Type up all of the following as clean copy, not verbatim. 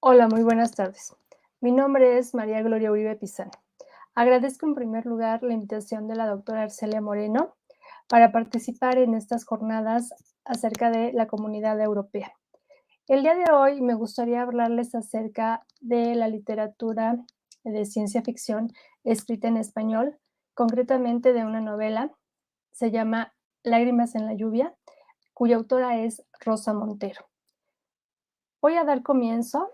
Hola, muy buenas tardes. Mi nombre es María Gloria Uribe Pizán. Agradezco en primer lugar la invitación de la doctora Arcelia Moreno para participar en estas jornadas acerca de la Comunidad Europea. El día de hoy me gustaría hablarles acerca de la literatura de ciencia ficción escrita en español, concretamente de una novela, se llama Lágrimas en la lluvia, cuya autora es Rosa Montero. Voy a dar comienzo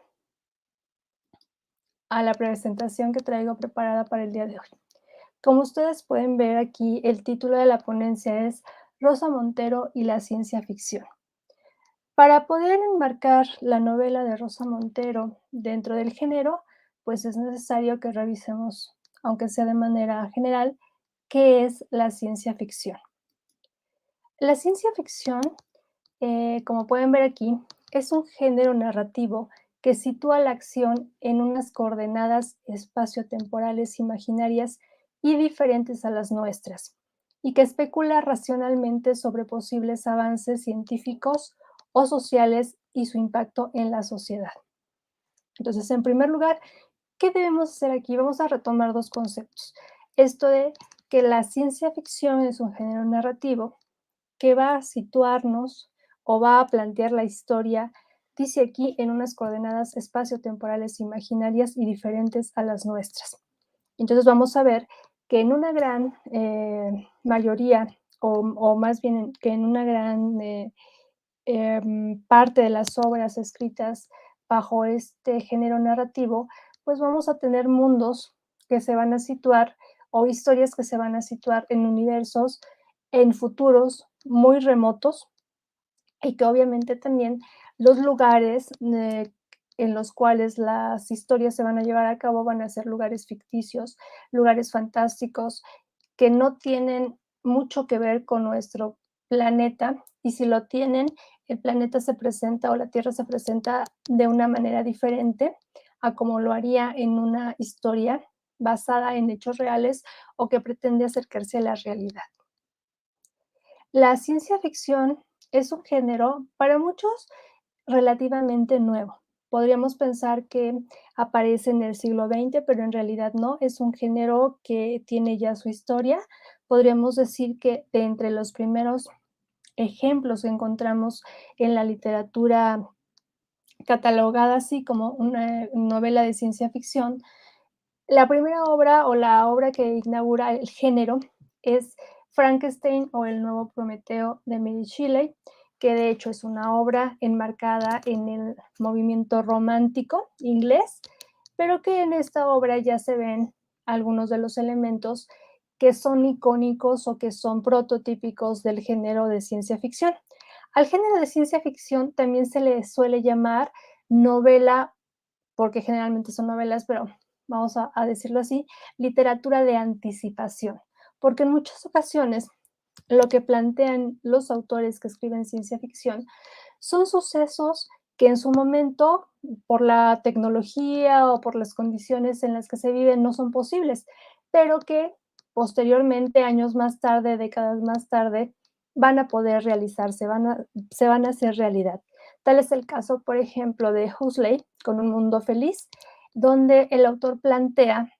a la presentación que traigo preparada para el día de hoy. Como ustedes pueden ver aquí, el título de la ponencia es Rosa Montero y la ciencia ficción. Para poder enmarcar la novela de Rosa Montero dentro del género, pues es necesario que revisemos, aunque sea de manera general, qué es la ciencia ficción. La ciencia ficción, como pueden ver aquí, es un género narrativo que sitúa la acción en unas coordenadas espaciotemporales imaginarias y diferentes a las nuestras, y que especula racionalmente sobre posibles avances científicos o sociales y su impacto en la sociedad. Entonces, en primer lugar, ¿qué debemos hacer aquí? Vamos a retomar dos conceptos. Esto de que la ciencia ficción es un género narrativo que va a situarnos o va a plantear la historia, dice aquí, en unas coordenadas espaciotemporales imaginarias y diferentes a las nuestras. Entonces vamos a ver que en una gran mayoría, o más bien que en una gran parte de las obras escritas bajo este género narrativo, pues vamos a tener mundos que se van a situar o historias que se van a situar en universos, en futuros muy remotos y que obviamente también los lugares en los cuales las historias se van a llevar a cabo van a ser lugares ficticios, lugares fantásticos que no tienen mucho que ver con nuestro planeta, y si lo tienen, el planeta se presenta o la Tierra se presenta de una manera diferente a como lo haría en una historia basada en hechos reales o que pretende acercarse a la realidad. La ciencia ficción es un género para muchos relativamente nuevo. Podríamos pensar que aparece en el siglo XX, pero en realidad no, es un género que tiene ya su historia. Podríamos decir que de entre los primeros ejemplos que encontramos en la literatura catalogada así como una novela de ciencia ficción, la primera obra o la obra que inaugura el género es Frankenstein o el nuevo Prometeo de Mary Shelley, que de hecho es una obra enmarcada en el movimiento romántico inglés, pero que en esta obra ya se ven algunos de los elementos que son icónicos o que son prototípicos del género de ciencia ficción. Al género de ciencia ficción también se le suele llamar novela, porque generalmente son novelas, pero vamos a decirlo así, literatura de anticipación, porque en muchas ocasiones lo que plantean los autores que escriben ciencia ficción son sucesos que en su momento, por la tecnología o por las condiciones en las que se viven, no son posibles, pero que posteriormente, años más tarde, décadas más tarde, van a poder realizarse, se van a hacer realidad. Tal es el caso, por ejemplo, de Huxley con Un Mundo Feliz, donde el autor plantea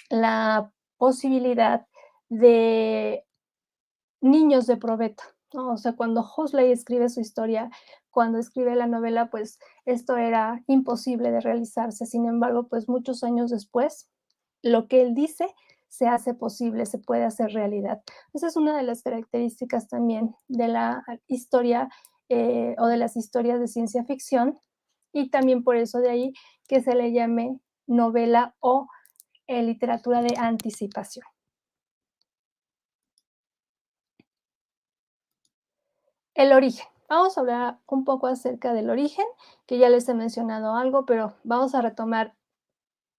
la posibilidad de niños de probeta, ¿no? O sea, cuando Huxley escribe su historia, cuando escribe la novela, pues esto era imposible de realizarse. Sin embargo, pues muchos años después, lo que él dice se hace posible, se puede hacer realidad. Esa es una de las características también de la historia o de las historias de ciencia ficción, y también por eso de ahí que se le llame novela o literatura de anticipación. El origen. Vamos a hablar un poco acerca del origen, que ya les he mencionado algo, pero vamos a retomar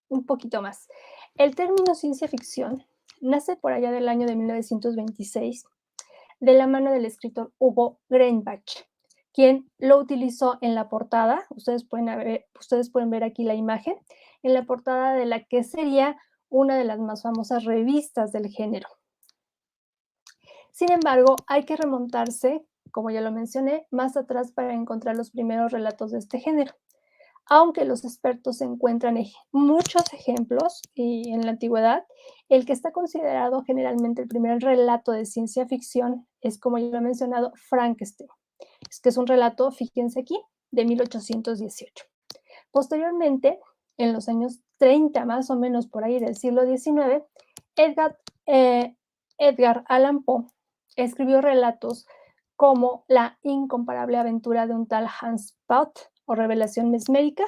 un poquito más. El término ciencia ficción nace por allá del año de 1926 de la mano del escritor Hugo Greinbach, quien lo utilizó en la portada. Ustedes pueden ver aquí la imagen, en la portada de la que sería una de las más famosas revistas del género. Sin embargo, hay que remontarse, como ya lo mencioné, más atrás para encontrar los primeros relatos de este género. Aunque los expertos encuentran muchos ejemplos y en la antigüedad, el que está considerado generalmente el primer relato de ciencia ficción es, como ya lo he mencionado, Frankenstein. Es que es un relato, fíjense aquí, de 1818. Posteriormente, en los años 30, más o menos por ahí del siglo XIX, Edgar, eh, Edgar Allan Poe escribió relatos como La incomparable aventura de un tal Hans Pott o Revelación mesmérica,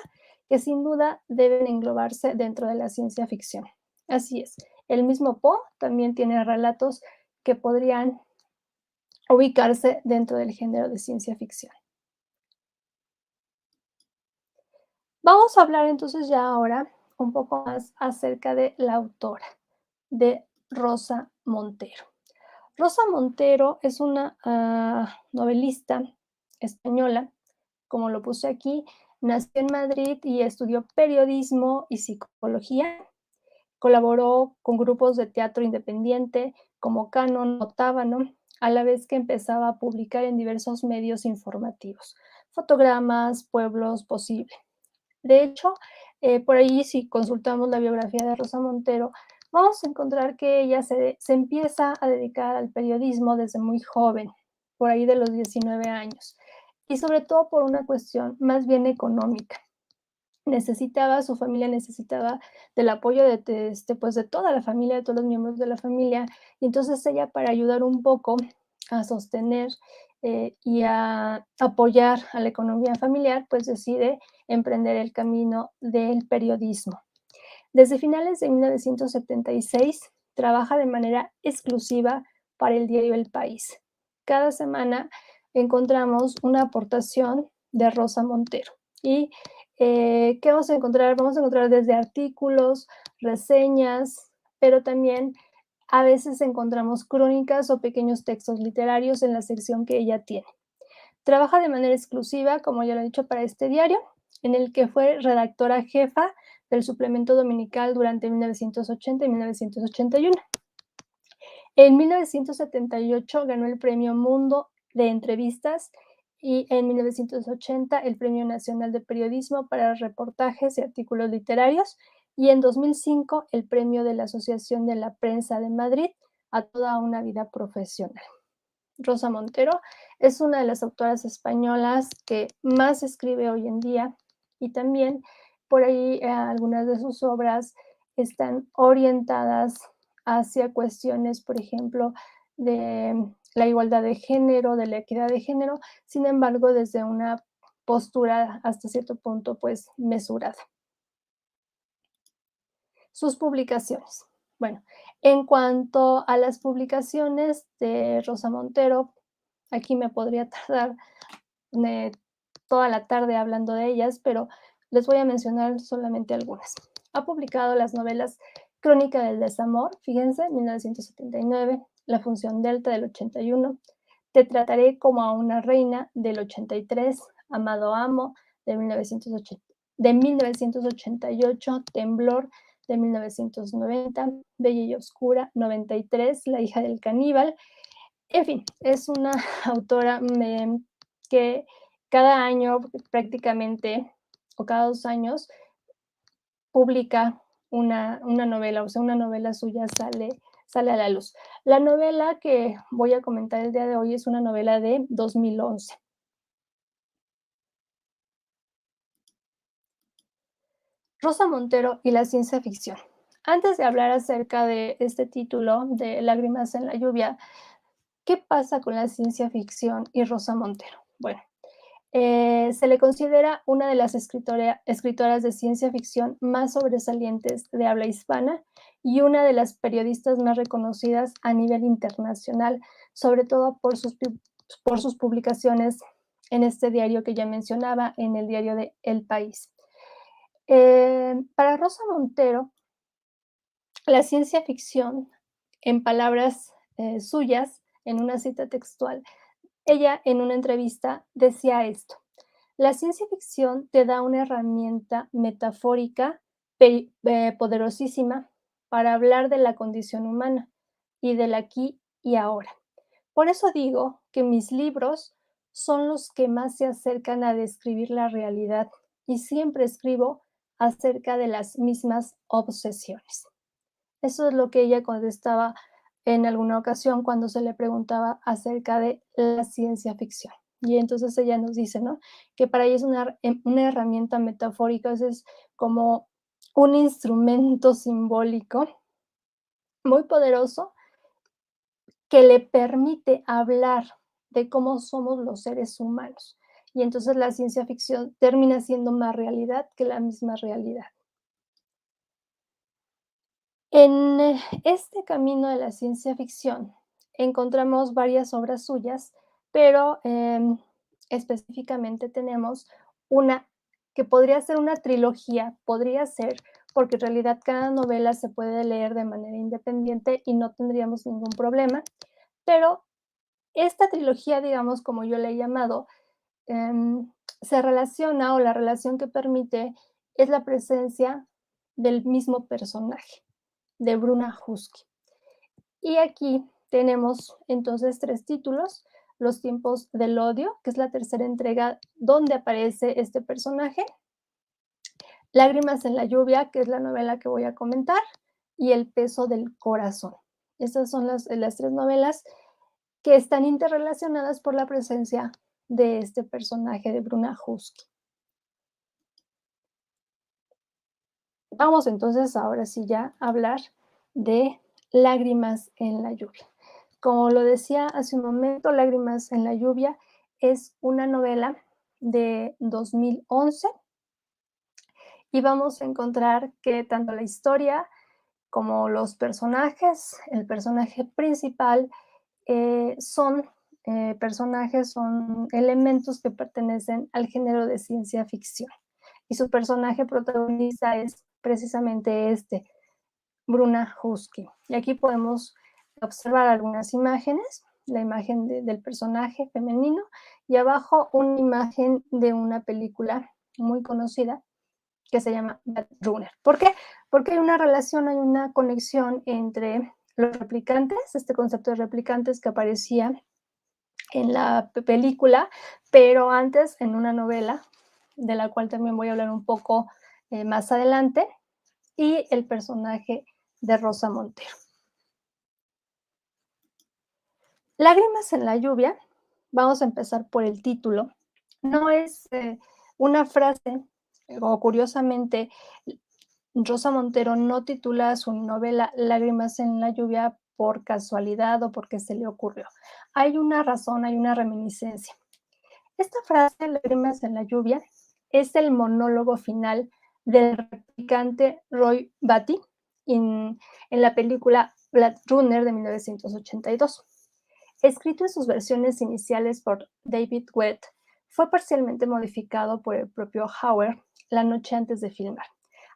que sin duda deben englobarse dentro de la ciencia ficción. Así es, el mismo Poe también tiene relatos que podrían ubicarse dentro del género de ciencia ficción. Vamos a hablar entonces ya ahora un poco más acerca de la autora, de Rosa Montero. Rosa Montero es una novelista española, como lo puse aquí, nació en Madrid y estudió periodismo y psicología. Colaboró con grupos de teatro independiente como Canon o Tábano, a la vez que empezaba a publicar en diversos medios informativos, fotogramas, pueblos, posible. De hecho, por ahí si consultamos la biografía de Rosa Montero, vamos a encontrar que ella se empieza a dedicar al periodismo desde muy joven, por ahí de los 19 años, y sobre todo por una cuestión más bien económica. Su familia necesitaba del apoyo pues de toda la familia, de todos los miembros de la familia, y entonces ella, para ayudar un poco a sostener y a apoyar a la economía familiar, pues decide emprender el camino del periodismo. Desde finales de 1976 trabaja de manera exclusiva para el diario El País. Cada semana encontramos una aportación de Rosa Montero. ¿Y qué vamos a encontrar? Vamos a encontrar desde artículos, reseñas, pero también a veces encontramos crónicas o pequeños textos literarios en la sección que ella tiene. Trabaja de manera exclusiva, como ya lo he dicho, para este diario, en el que fue redactora jefa del suplemento dominical durante 1980 y 1981. En 1978 ganó el Premio Mundo de Entrevistas y en 1980 el Premio Nacional de Periodismo para reportajes y artículos literarios, y en 2005 el Premio de la Asociación de la Prensa de Madrid a toda una vida profesional. Rosa Montero es una de las autoras españolas que más escribe hoy en día, y también por ahí algunas de sus obras están orientadas hacia cuestiones, por ejemplo, de la igualdad de género, de la equidad de género, sin embargo, desde una postura hasta cierto punto, pues, mesurada. Sus publicaciones. Bueno, en cuanto a las publicaciones de Rosa Montero, aquí me podría tardar eh, toda la tarde hablando de ellas, pero les voy a mencionar solamente algunas. Ha publicado las novelas Crónica del Desamor, fíjense, 1979, La Función Delta del 81, Te trataré como a una reina del 83, Amado Amo de 1980, de 1988, Temblor de 1990, Bella y Oscura 93, La hija del caníbal. En fin, es una autora que cada año prácticamente, o cada 2 años, publica una novela, o sea, una novela suya sale a la luz. La novela que voy a comentar el día de hoy es una novela de 2011. Rosa Montero y la ciencia ficción. Antes de hablar acerca de este título de Lágrimas en la lluvia, ¿qué pasa con la ciencia ficción y Rosa Montero? Bueno, se le considera una de las escritoras de ciencia ficción más sobresalientes de habla hispana y una de las periodistas más reconocidas a nivel internacional, sobre todo por sus publicaciones en este diario que ya mencionaba, en el diario de El País. Para Rosa Montero, la ciencia ficción, en palabras suyas, en una cita textual, ella en una entrevista decía esto: la ciencia ficción te da una herramienta metafórica poderosísima para hablar de la condición humana y del aquí y ahora. Por eso digo que mis libros son los que más se acercan a describir la realidad y siempre escribo acerca de las mismas obsesiones. Eso es lo que ella contestaba en alguna ocasión cuando se le preguntaba acerca de la ciencia ficción. Y entonces ella nos dice, ¿no? Que para ella es una herramienta metafórica, es como un instrumento simbólico muy poderoso que le permite hablar de cómo somos los seres humanos. Y entonces la ciencia ficción termina siendo más realidad que la misma realidad. En este camino de la ciencia ficción encontramos varias obras suyas, pero específicamente tenemos una que podría ser una trilogía, podría ser, porque en realidad cada novela se puede leer de manera independiente y no tendríamos ningún problema, pero esta trilogía, digamos, como yo le he llamado, se relaciona o la relación que permite es la presencia del mismo personaje, de Bruna Husky. Y aquí tenemos entonces 3 títulos: Los tiempos del odio, que es la tercera entrega donde aparece este personaje; Lágrimas en la lluvia, que es la novela que voy a comentar; y El peso del corazón. Estas son las 3 novelas que están interrelacionadas por la presencia de este personaje de Bruna Husky. Vamos entonces ahora sí ya a hablar de Lágrimas en la lluvia. Como lo decía hace un momento, Lágrimas en la lluvia es una novela de 2011 y vamos a encontrar que tanto la historia como los personajes, el personaje principal, son personajes, son elementos que pertenecen al género de ciencia ficción. Y su personaje protagonista es precisamente Bruna Husky. Y aquí podemos observar algunas imágenes, la imagen del personaje femenino y abajo una imagen de una película muy conocida que se llama Blade Runner. ¿Por qué? Porque hay una relación, hay una conexión entre los replicantes, este concepto de replicantes que aparecía en la película, pero antes en una novela, de la cual también voy a hablar un poco más adelante, y el personaje de Rosa Montero. Lágrimas en la lluvia, vamos a empezar por el título. No es una frase, o curiosamente, Rosa Montero no titula su novela Lágrimas en la lluvia por casualidad o porque se le ocurrió. Hay una razón, hay una reminiscencia. Esta frase, Lágrimas en la lluvia, es el monólogo final del replicante Roy Batty en la película Blade Runner de 1982. Escrito en sus versiones iniciales por David Webb, fue parcialmente modificado por el propio Hauer la noche antes de filmar.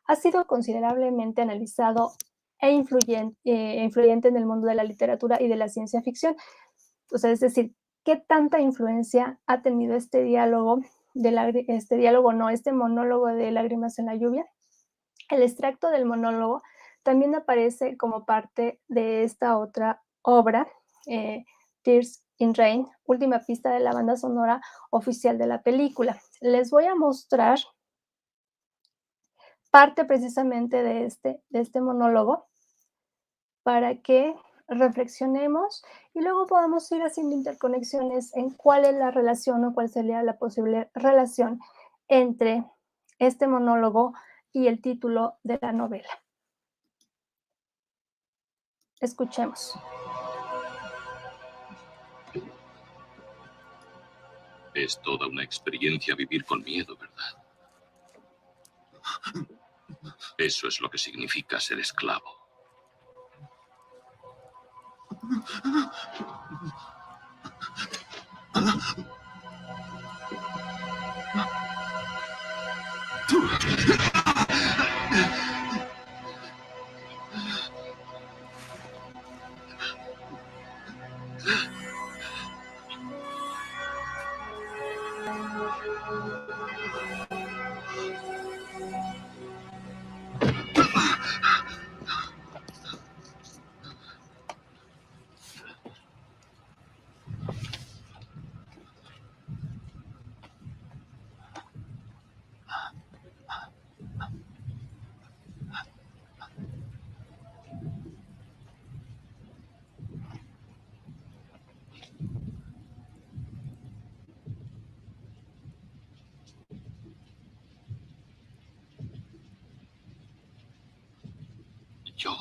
Ha sido considerablemente analizado influyente en el mundo de la literatura y de la ciencia ficción. O sea, es decir, ¿qué tanta influencia ha tenido este monólogo de Lágrimas en la lluvia? El extracto del monólogo también aparece como parte de esta otra obra, Tears in Rain, última pista de la banda sonora oficial de la película. Les voy a mostrar parte precisamente de este monólogo para que reflexionemos y luego podamos ir haciendo interconexiones en cuál es la relación o cuál sería la posible relación entre este monólogo y el título de la novela. Escuchemos. Es toda una experiencia vivir con miedo, ¿verdad? Eso es lo que significa ser esclavo. yo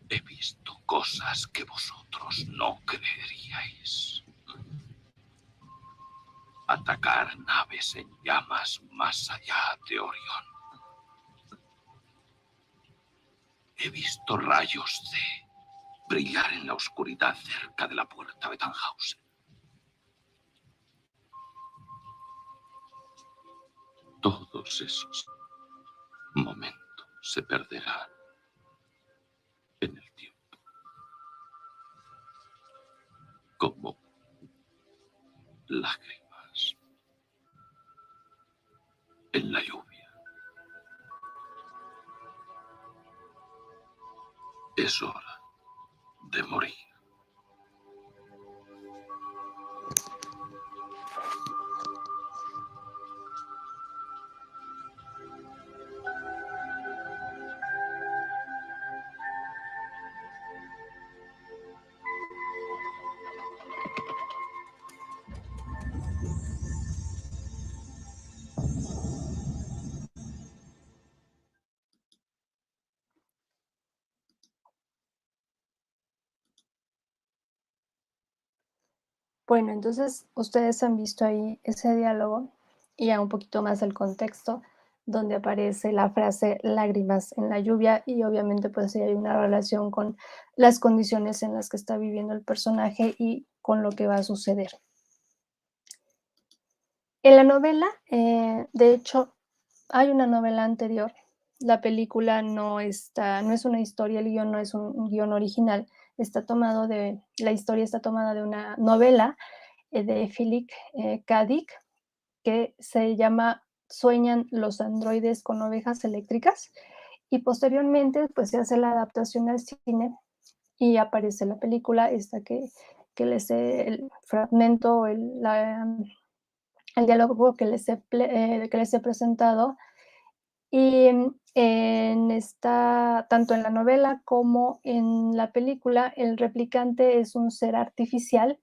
he visto cosas que vosotros no creeríais. Atacar naves en llamas más allá de Orión. He visto rayos de brillar en la oscuridad cerca de la puerta de Tannhausen. Todos esos momentos se perderán en el tiempo, como lágrimas en la lluvia. Es hora de morir. Bueno, entonces ustedes han visto ahí ese diálogo y ya un poquito más el contexto donde aparece la frase lágrimas en la lluvia y obviamente pues sí hay una relación con las condiciones en las que está viviendo el personaje y con lo que va a suceder. En la novela, de hecho, hay una novela anterior. La película no es una historia, el guión no es un guión original. La historia está tomada de una novela de Philip K. Dick que se llama Sueñan los androides con ovejas eléctricas y posteriormente pues se hace la adaptación al cine y aparece la película esta que les el fragmento, el diálogo que les he presentado. Y tanto en la novela como en la película, el replicante es un ser artificial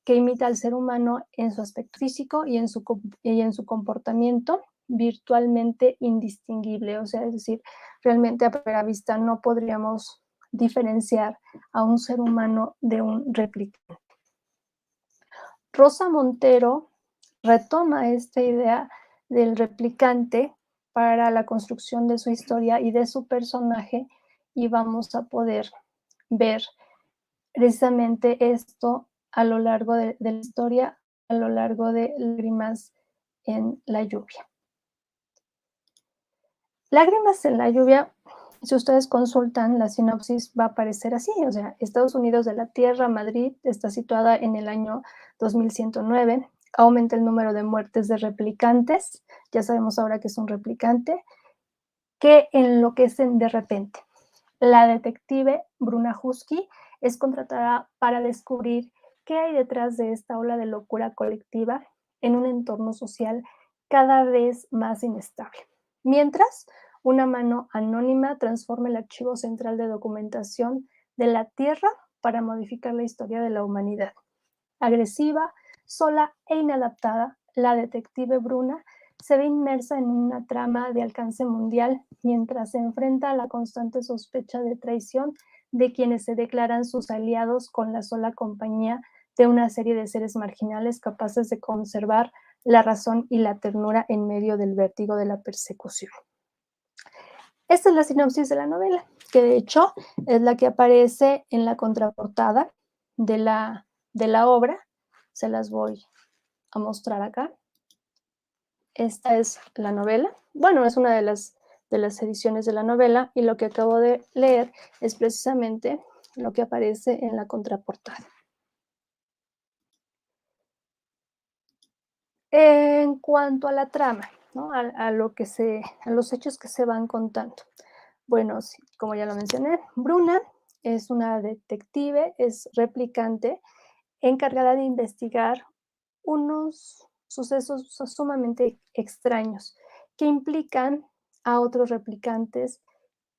que imita al ser humano en su aspecto físico y en su comportamiento virtualmente indistinguible. O sea, es decir, realmente a primera vista no podríamos diferenciar a un ser humano de un replicante. Rosa Montero retoma esta idea del replicante para la construcción de su historia y de su personaje y vamos a poder ver precisamente esto a lo largo de la historia, a lo largo de Lágrimas en la lluvia. Lágrimas en la lluvia, si ustedes consultan la sinopsis va a aparecer así, o sea, Estados Unidos de la Tierra, Madrid, está situada en el año 2109, aumenta el número de muertes de replicantes, ya sabemos ahora que es un replicante, que enloquecen de repente. La detective Bruna Husky es contratada para descubrir qué hay detrás de esta ola de locura colectiva en un entorno social cada vez más inestable. Mientras, una mano anónima transforma el archivo central de documentación de la Tierra para modificar la historia de la humanidad. Agresiva, sola e inadaptada, la detective Bruna se ve inmersa en una trama de alcance mundial mientras se enfrenta a la constante sospecha de traición de quienes se declaran sus aliados con la sola compañía de una serie de seres marginales capaces de conservar la razón y la ternura en medio del vértigo de la persecución. Esta es la sinopsis de la novela, que de hecho es la que aparece en la contraportada de la obra. Se las voy a mostrar acá. Esta es la novela. Bueno, es una de las ediciones de la novela y lo que acabo de leer es precisamente lo que aparece en la contraportada. En cuanto a la trama, ¿no? a los hechos que se van contando. Bueno, sí, como ya lo mencioné, Bruna es una detective, es replicante, encargada de investigar unos sucesos sumamente extraños que implican a otros replicantes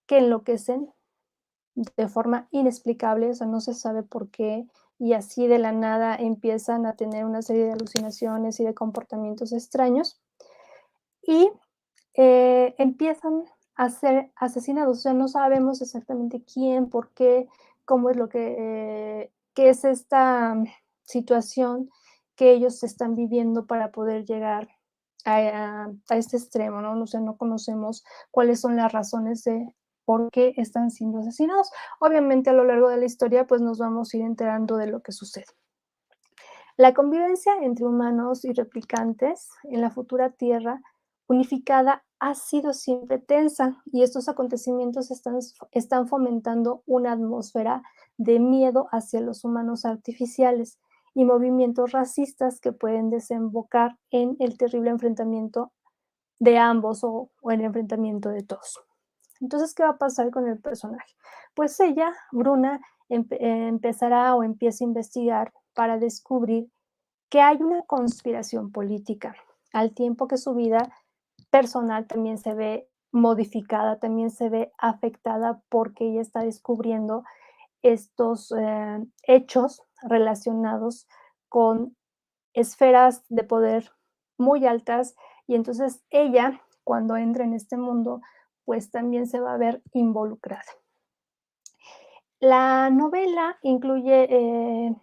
que enloquecen de forma inexplicable, o sea, no se sabe por qué, y así de la nada empiezan a tener una serie de alucinaciones y de comportamientos extraños, y empiezan a ser asesinados. O sea, no sabemos exactamente quién, por qué, cómo es lo que, qué es esta situación que ellos están viviendo para poder llegar a este extremo, ¿no? O sea, no conocemos cuáles son las razones de por qué están siendo asesinados. Obviamente, a lo largo de la historia, pues nos vamos a ir enterando de lo que sucede. La convivencia entre humanos y replicantes en la futura Tierra unificada ha sido siempre tensa y estos acontecimientos están fomentando una atmósfera de miedo hacia los humanos artificiales y movimientos racistas que pueden desembocar en el terrible enfrentamiento de ambos o el enfrentamiento de todos. Entonces, ¿qué va a pasar con el personaje? Pues ella, Bruna, empezará o empieza a investigar para descubrir que hay una conspiración política, al tiempo que su vida personal también se ve modificada, también se ve afectada porque ella está descubriendo estos hechos relacionados con esferas de poder muy altas y entonces ella, cuando entra en este mundo, pues también se va a ver involucrada. La novela incluye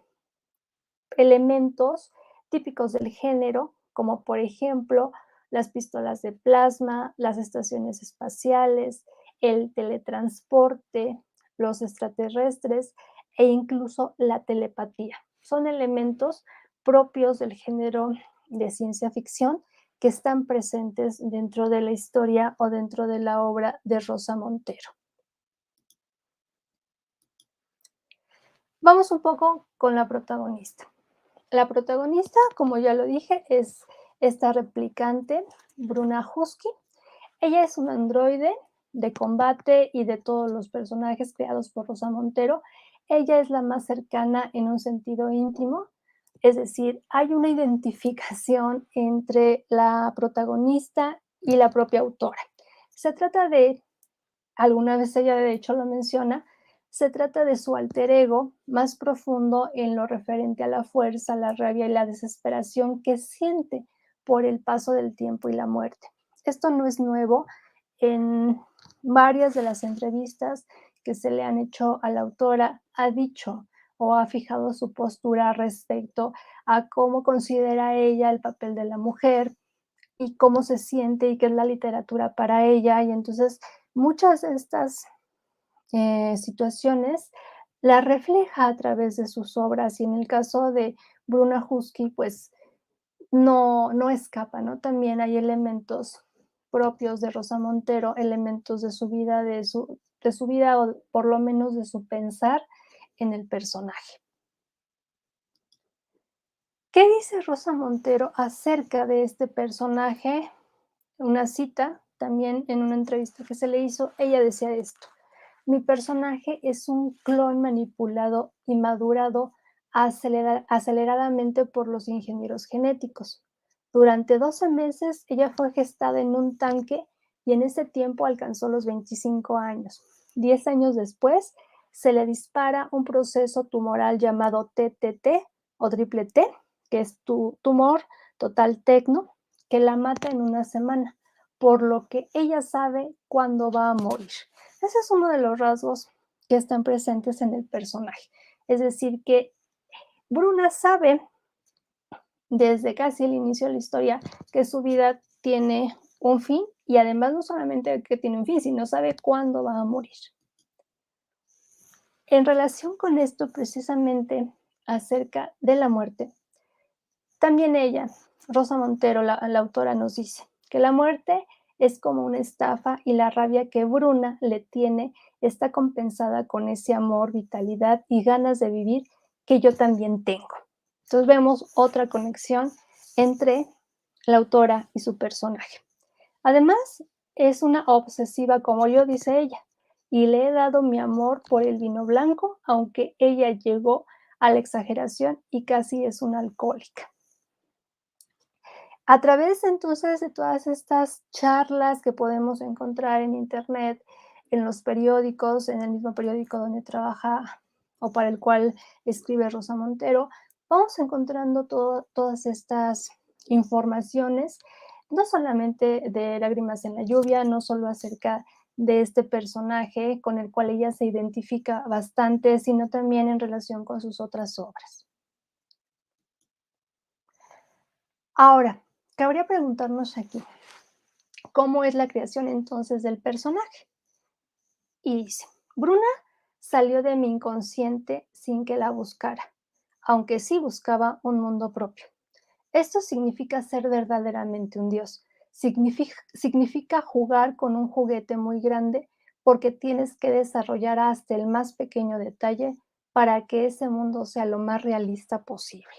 elementos típicos del género, como por ejemplo las pistolas de plasma, las estaciones espaciales, el teletransporte, los extraterrestres e incluso la telepatía. Son elementos propios del género de ciencia ficción que están presentes dentro de la historia o dentro de la obra de Rosa Montero. Vamos un poco con la protagonista. La protagonista, como ya lo dije, es esta replicante, Bruna Husky. Ella es un androide de combate y de todos los personajes creados por Rosa Montero. Ella es la más cercana en un sentido íntimo, es decir, hay una identificación entre la protagonista y la propia autora. Se trata de, alguna vez ella de hecho lo menciona, se trata de su alter ego más profundo en lo referente a la fuerza, la rabia y la desesperación que siente por el paso del tiempo y la muerte. Esto no es nuevo. En varias de las entrevistas que se le han hecho a la autora, ha dicho o ha fijado su postura respecto a cómo considera ella el papel de la mujer y cómo se siente y qué es la literatura para ella. Y entonces muchas de estas situaciones la refleja a través de sus obras y en el caso de Bruna Husky, pues no escapa, ¿no? También hay elementos propios de Rosa Montero, elementos de su vida o por lo menos de su pensar en el personaje. ¿Qué dice Rosa Montero acerca de este personaje? Una cita, también en una entrevista que se le hizo, ella decía esto: mi personaje es un clon manipulado y madurado aceleradamente por los ingenieros genéticos. Durante 12 meses ella fue gestada en un tanque y en ese tiempo alcanzó los 25 años. 10 años después se le dispara un proceso tumoral llamado TTT o triple T, que es tu tumor total tecno, que la mata en una semana, por lo que ella sabe cuándo va a morir. Ese es uno de los rasgos que están presentes en el personaje. Es decir, que Bruna sabe desde casi el inicio de la historia que su vida tiene un fin y además no solamente que tiene un fin, sino sabe cuándo va a morir. En relación con esto, precisamente acerca de la muerte, también ella, Rosa Montero, la autora, nos dice que la muerte es como una estafa y la rabia que Bruna le tiene está compensada con ese amor, vitalidad y ganas de vivir que yo también tengo. Entonces vemos otra conexión entre la autora y su personaje. Además, es una obsesiva como yo, dice ella, y le he dado mi amor por el vino blanco, aunque ella llegó a la exageración y casi es una alcohólica. A través entonces de todas estas charlas que podemos encontrar en internet, en los periódicos, en el mismo periódico donde trabaja o para el cual escribe Rosa Montero, vamos encontrando todas estas informaciones, no solamente de Lágrimas en la lluvia, no solo acerca de este personaje con el cual ella se identifica bastante, sino también en relación con sus otras obras. Ahora, cabría preguntarnos aquí, ¿cómo es la creación entonces del personaje? Y dice, Bruna salió de mi inconsciente sin que la buscara, aunque sí buscaba un mundo propio. Esto significa ser verdaderamente un dios. Significa jugar con un juguete muy grande porque tienes que desarrollar hasta el más pequeño detalle para que ese mundo sea lo más realista posible.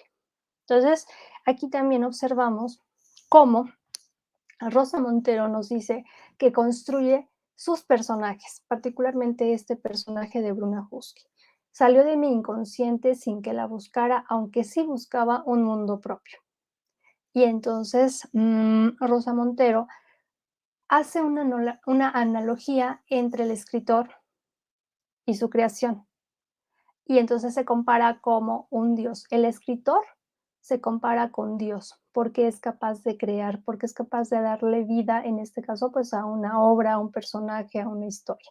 Entonces, aquí también observamos cómo Rosa Montero nos dice que construye sus personajes, particularmente este personaje de Bruna Husky. Salió de mi inconsciente sin que la buscara, aunque sí buscaba un mundo propio. Y entonces Rosa Montero hace una analogía entre el escritor y su creación. Y entonces se compara como un dios. El escritor se compara con Dios porque es capaz de crear, porque es capaz de darle vida, en este caso, pues a una obra, a un personaje, a una historia.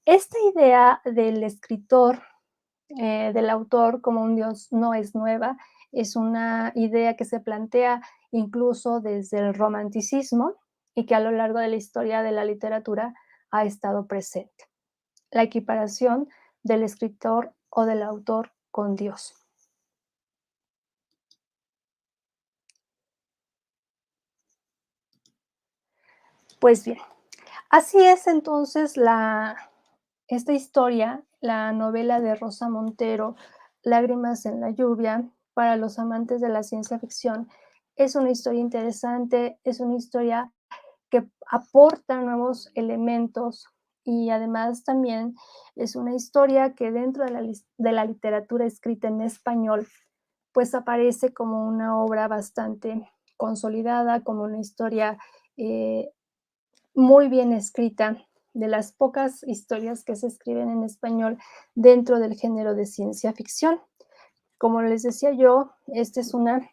Esta idea del escritor, del autor como un dios no es nueva, es una idea que se plantea incluso desde el romanticismo y que a lo largo de la historia de la literatura ha estado presente. La equiparación del escritor o del autor con Dios. Pues bien, así es entonces esta historia, la novela de Rosa Montero, Lágrimas en la lluvia, para los amantes de la ciencia ficción, es una historia interesante, es una historia que aporta nuevos elementos y además también es una historia que dentro de la literatura escrita en español, pues aparece como una obra bastante consolidada, como una historia eh, muy bien escrita, de las pocas historias que se escriben en español dentro del género de ciencia ficción. Como les decía yo, esta es una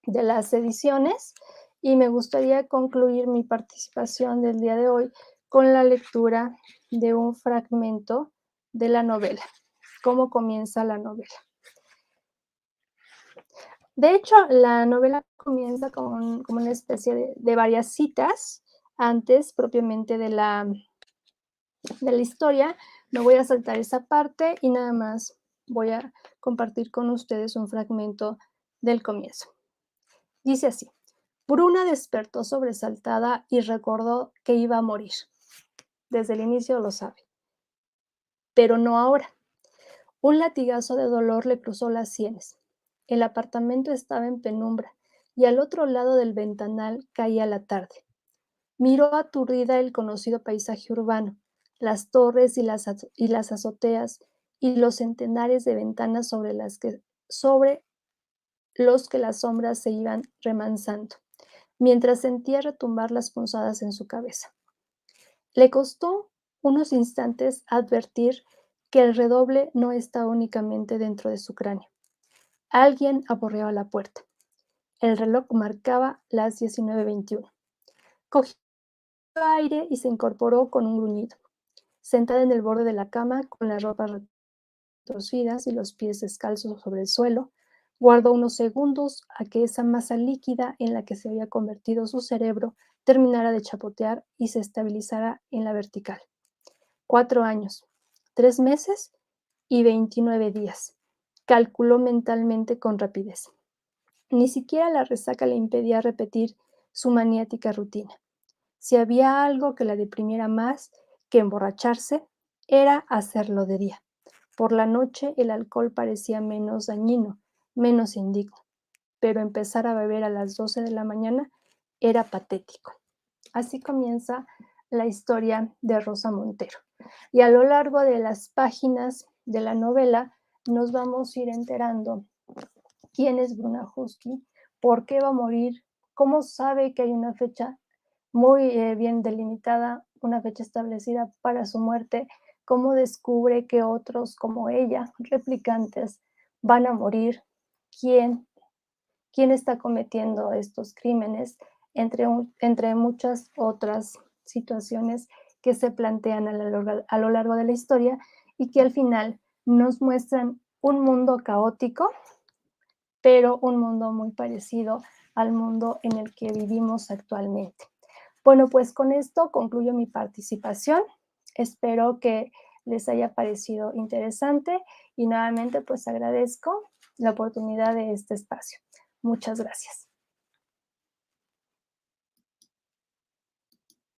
de las ediciones y me gustaría concluir mi participación del día de hoy con la lectura de un fragmento de la novela, cómo comienza la novela. De hecho, la novela comienza como una especie de varias citas antes propiamente de la historia. Me voy a saltar esa parte y nada más voy a compartir con ustedes un fragmento del comienzo. Dice así: Bruna despertó sobresaltada y recordó que iba a morir. Desde el inicio lo sabe, pero no ahora. Un latigazo de dolor le cruzó las sienes. El apartamento estaba en penumbra y al otro lado del ventanal caía la tarde. Miró aturdida el conocido paisaje urbano, las torres y las azoteas y los centenares de ventanas sobre los que las sombras se iban remansando, mientras sentía retumbar las punzadas en su cabeza. Le costó unos instantes advertir que el redoble no estaba únicamente dentro de su cráneo. Alguien aporreaba la puerta. El reloj marcaba las 19:21. Cogió aire y se incorporó con un gruñido. Sentada en el borde de la cama, con las ropas retorcidas y los pies descalzos sobre el suelo, guardó unos segundos a que esa masa líquida en la que se había convertido su cerebro terminara de chapotear y se estabilizara en la vertical. 4 años, 3 meses y 29 días, calculó mentalmente con rapidez. Ni siquiera la resaca le impedía repetir su maniática rutina. Si había algo que la deprimiera más que emborracharse, era hacerlo de día. Por la noche el alcohol parecía menos dañino, menos indigno, pero empezar a beber a las 12 de la mañana era patético. Así comienza la historia de Rosa Montero. Y a lo largo de las páginas de la novela nos vamos a ir enterando quién es Bruna Husky, por qué va a morir, cómo sabe que hay una fecha muy bien delimitada, una fecha establecida para su muerte, cómo descubre que otros como ella, replicantes, van a morir, quién, quién está cometiendo estos crímenes, entre muchas otras situaciones que se plantean a lo largo de la historia y que al final nos muestran un mundo caótico, pero un mundo muy parecido al mundo en el que vivimos actualmente. Bueno, pues con esto concluyo mi participación. Espero que les haya parecido interesante y nuevamente pues agradezco la oportunidad de este espacio. Muchas gracias.